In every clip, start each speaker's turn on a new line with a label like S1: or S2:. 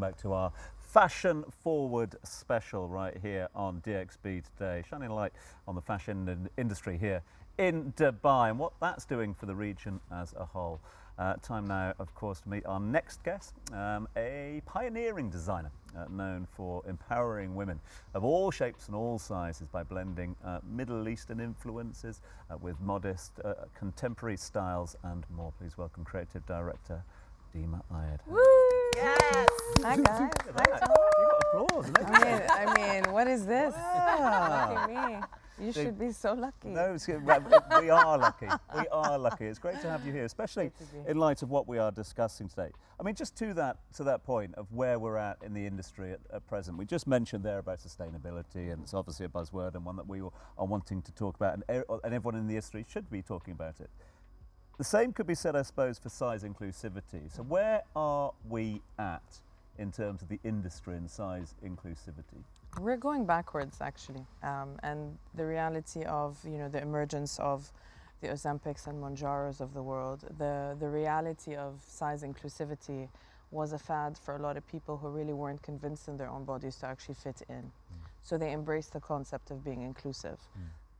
S1: welcome back to our Fashion Forward special right here on DXB today, shining a light on the fashion industry here in Dubai and what that's doing for the region as a whole. Time now, of course, to meet our next guest, a pioneering designer known for empowering women of all shapes and all sizes by blending Middle Eastern influences with modest contemporary styles and more. Please welcome creative director Dima Ayad.
S2: Woo! Yes! Hi guys.
S1: You got applause.
S2: I mean, what is this?
S1: Wow.
S2: Look at me. You should be so lucky.
S1: No, we are lucky. We are lucky. It's great to have you here, especially in light of what we are discussing today. I mean, just to that point of where we're at in the industry at present. We just mentioned there about sustainability, and it's obviously a buzzword and one that we are wanting to talk about, and everyone in the industry should be talking about it. The same could be said, I suppose, for size inclusivity. So where are we at in terms of the industry and size inclusivity?
S2: We're going backwards, actually, and the reality of the emergence of the Ozempics and Mounjaros of the world, the reality of size inclusivity was a fad for a lot of people who really weren't convinced in their own bodies to actually fit in. So they embraced the concept of being inclusive.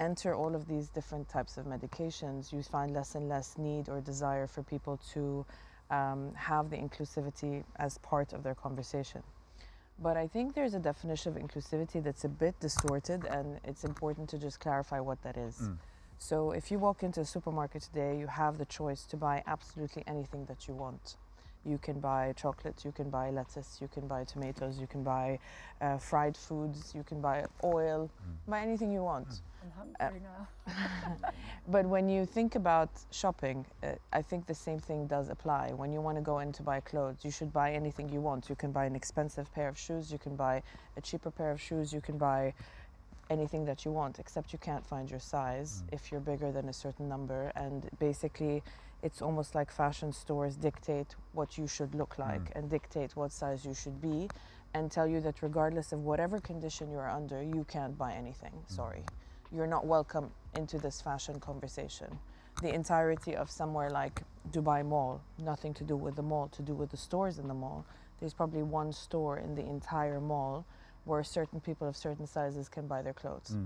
S2: Enter all of these different types of medications, you find less and less need or desire for people to have the inclusivity as part of their conversation. But I think there's a definition of inclusivity that's a bit distorted, and it's important to just clarify what that is. So if you walk into a supermarket today, you have the choice to buy absolutely anything that you want. You can buy chocolate, you can buy lettuce, you can buy tomatoes, you can buy fried foods, you can buy oil, buy anything you want.
S3: I'm hungry now.
S2: But when you think about shopping, I think the same thing does apply. When you want to go in to buy clothes, you should buy anything you want. You can buy an expensive pair of shoes, you can buy a cheaper pair of shoes, you can buy anything that you want, except you can't find your size if you're bigger than a certain number. And basically, it's almost like fashion stores dictate what you should look like and dictate what size you should be and tell you that regardless of whatever condition you're under, you can't buy anything. Sorry. You're not welcome into this fashion conversation. The entirety of somewhere like Dubai Mall, nothing to do with the mall, to do with the stores in the mall. There's probably one store in the entire mall where certain people of certain sizes can buy their clothes.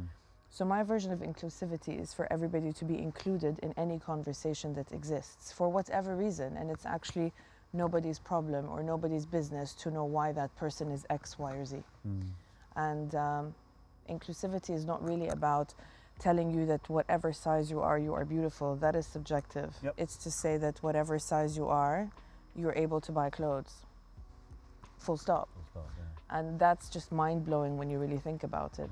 S2: So my version of inclusivity is for everybody to be included in any conversation that exists for whatever reason, and it's actually nobody's problem or nobody's business to know why that person is X, Y, or Z. And inclusivity is not really about telling you that whatever size you are beautiful. That is subjective. It's to say that whatever size you are, you're able to buy clothes. Full stop. And that's just mind-blowing when you really think about it.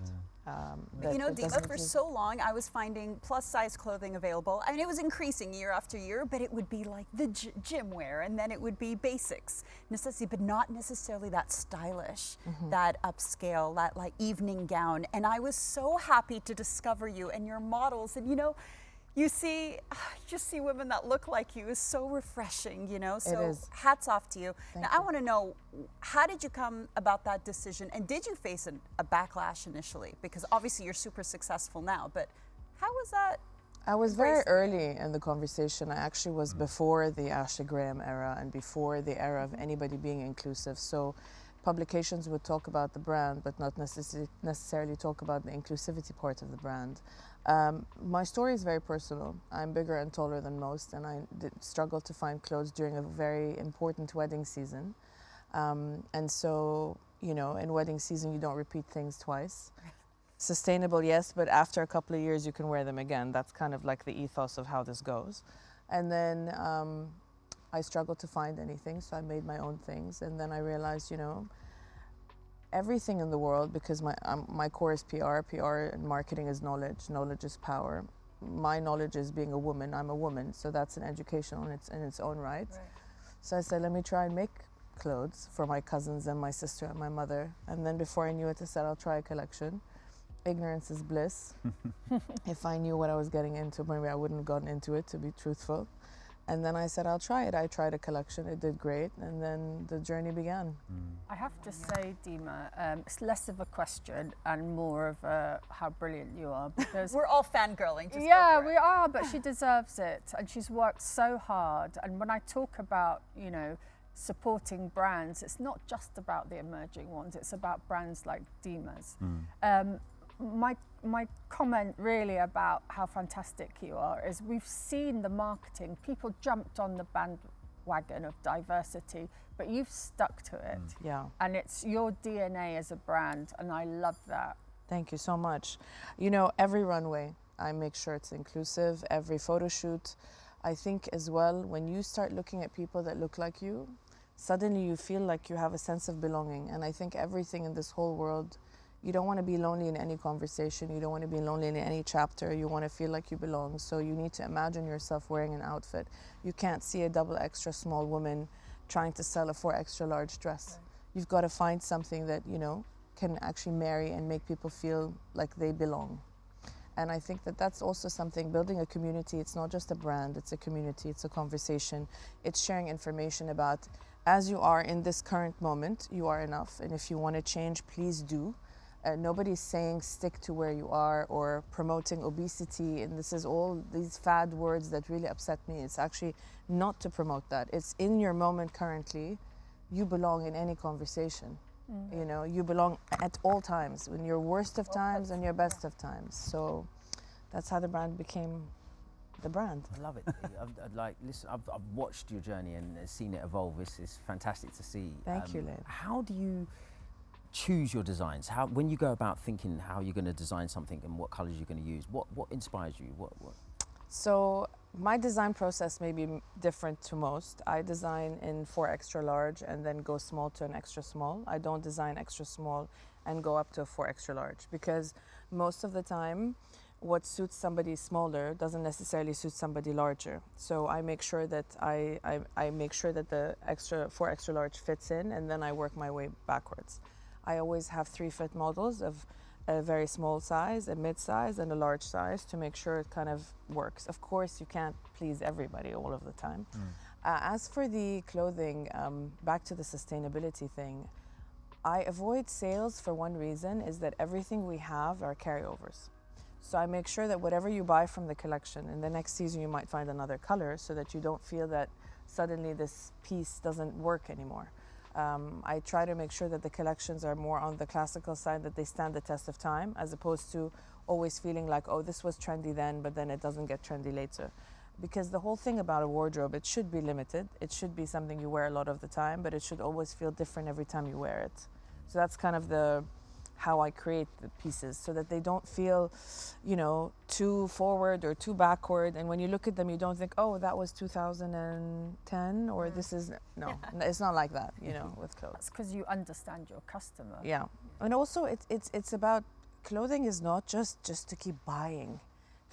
S3: You know, Dima, for so long I was finding plus-size clothing available. I mean, it was increasing year after year, but it would be like the gym wear, and then it would be basics, necessity, but not necessarily that stylish, that upscale, that like evening gown. And I was so happy to discover you and your models, and you just see women that look like you is so refreshing, so hats off to you. Now, I want to know, how did you come about that decision, and did you face a backlash initially? Because obviously you're super successful now, but how was that?
S2: I was very early in the conversation. I actually was before the Ashley Graham era and before the era of anybody being inclusive. So publications would talk about the brand, but not necessarily talk about the inclusivity part of the brand. My story is very personal. I'm bigger and taller than most, and I struggled to find clothes during a very important wedding season. And so, in wedding season, you don't repeat things twice. Sustainable, yes, but after a couple of years, you can wear them again. That's kind of like the ethos of how this goes. And then I struggled to find anything, so I made my own things. And then I realized, everything in the world, because my core is PR. PR and marketing is knowledge. Knowledge is power. My knowledge is being a woman. I'm a woman, so that's an education in its own right. So I said, let me try and make clothes for my cousins and my sister and my mother. And then before I knew it, I said, I'll try a collection. Ignorance is bliss. If I knew what I was getting into, maybe I wouldn't have gotten into it, to be truthful. And then I said, I'll try it. I tried a collection, it did great, and then the journey began.
S4: I have to say, Dima, it's less of a question and more of how brilliant you are, because
S3: we're all fangirling. Just
S4: yeah, we are, but she deserves it, and she's worked so hard. And when I talk about, supporting brands, it's not just about the emerging ones, it's about brands like Dima's. My comment really about how fantastic you are is we've seen the marketing, people jumped on the bandwagon of diversity, but you've stuck to it.
S2: Yeah.
S4: And it's your DNA as a brand, and I love that.
S2: Thank you so much. You know, every runway, I make sure it's inclusive, every photo shoot. I think as well, when you start looking at people that look like you, suddenly you feel like you have a sense of belonging. And I think everything in this whole world, you don't want to be lonely in any conversation. You don't want to be lonely in any chapter. You want to feel like you belong. So you need to imagine yourself wearing an outfit. You can't see a double extra small woman trying to sell a 4 extra large dress. Right. You've got to find something that, you know, can actually marry and make people feel like they belong. And I think that that's also something, building a community, it's not just a brand, it's a community, it's a conversation. It's sharing information about, as you are in this current moment, you are enough. And if you want to change, please do. Nobody's saying stick to where you are or promoting obesity, and this is all these fad words that really upset me. It's actually not to promote that. It's in your moment currently, you belong in any conversation. You know, you belong at all times, in your worst of times and your best of times. So that's how the brand became the brand.
S5: I love it. I've watched your journey and seen it evolve. It's fantastic to see.
S2: Thank you, Lynn.
S5: How do you choose your designs? How, when you go about thinking how you're going to design something and what colors you're going to use, what inspires you? What?
S2: So my design process may be different to most. I design in 4 extra large and then go small to an extra small. I don't design extra small and go up to a 4 extra large, because most of the time what suits somebody smaller doesn't necessarily suit somebody larger. So I make sure that I make sure that the 4 extra large fits in, and then I work my way backwards. I always have 3 fit models of a very small size, a mid-size, and a large size to make sure it kind of works. Of course, you can't please everybody all of the time. As for the clothing, back to the sustainability thing, I avoid sales for one reason, is that everything we have are carryovers. So I make sure that whatever you buy from the collection, in the next season you might find another color, so that you don't feel that suddenly this piece doesn't work anymore. I try to make sure that the collections are more on the classical side, that they stand the test of time, as opposed to always feeling like, oh, this was trendy then, but then it doesn't get trendy later. Because the whole thing about a wardrobe, it should be limited. It should be something you wear a lot of the time, but it should always feel different every time you wear it. So that's kind of how I create the pieces, so that they don't feel, you know, too forward or too backward. And when you look at them, you don't think, oh, that was 2010, or this is, no, it's not like that, you know, with clothes.
S4: That's because you understand your customer.
S2: Yeah. And also it's about, clothing is not just to keep buying.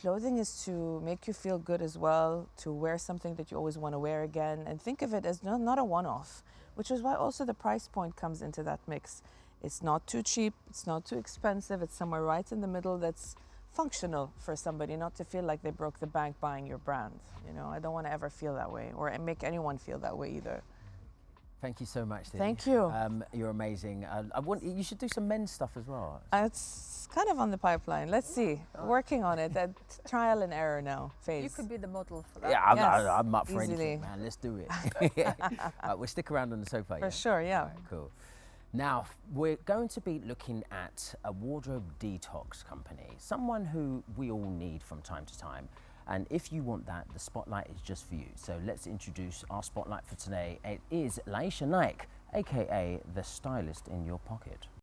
S2: Clothing is to make you feel good as well, to wear something that you always want to wear again, and think of it as not a one-off, which is why also the price point comes into that mix. It's not too cheap, it's not too expensive, it's somewhere right in the middle that's functional for somebody, not to feel like they broke the bank buying your brand. You know, I don't want to ever feel that way, or make anyone feel that way either.
S5: Thank you so much, Dee.
S2: Thank you.
S5: You're amazing. You should do some men's stuff as well.
S2: It's kind of on the pipeline. Let's see. Working on it. That trial and error now phase.
S4: You could be the model for that.
S5: Yeah, I'm up for
S2: easily.
S5: anything, man. Let's do it. We'll stick around on the sofa.
S2: For sure, yeah.
S5: Right, cool. Now, we're going to be looking at a wardrobe detox company, someone who we all need from time to time. And if you want that, the spotlight is just for you. So let's introduce our spotlight for today. It is Laisha Naik, aka the stylist in your pocket.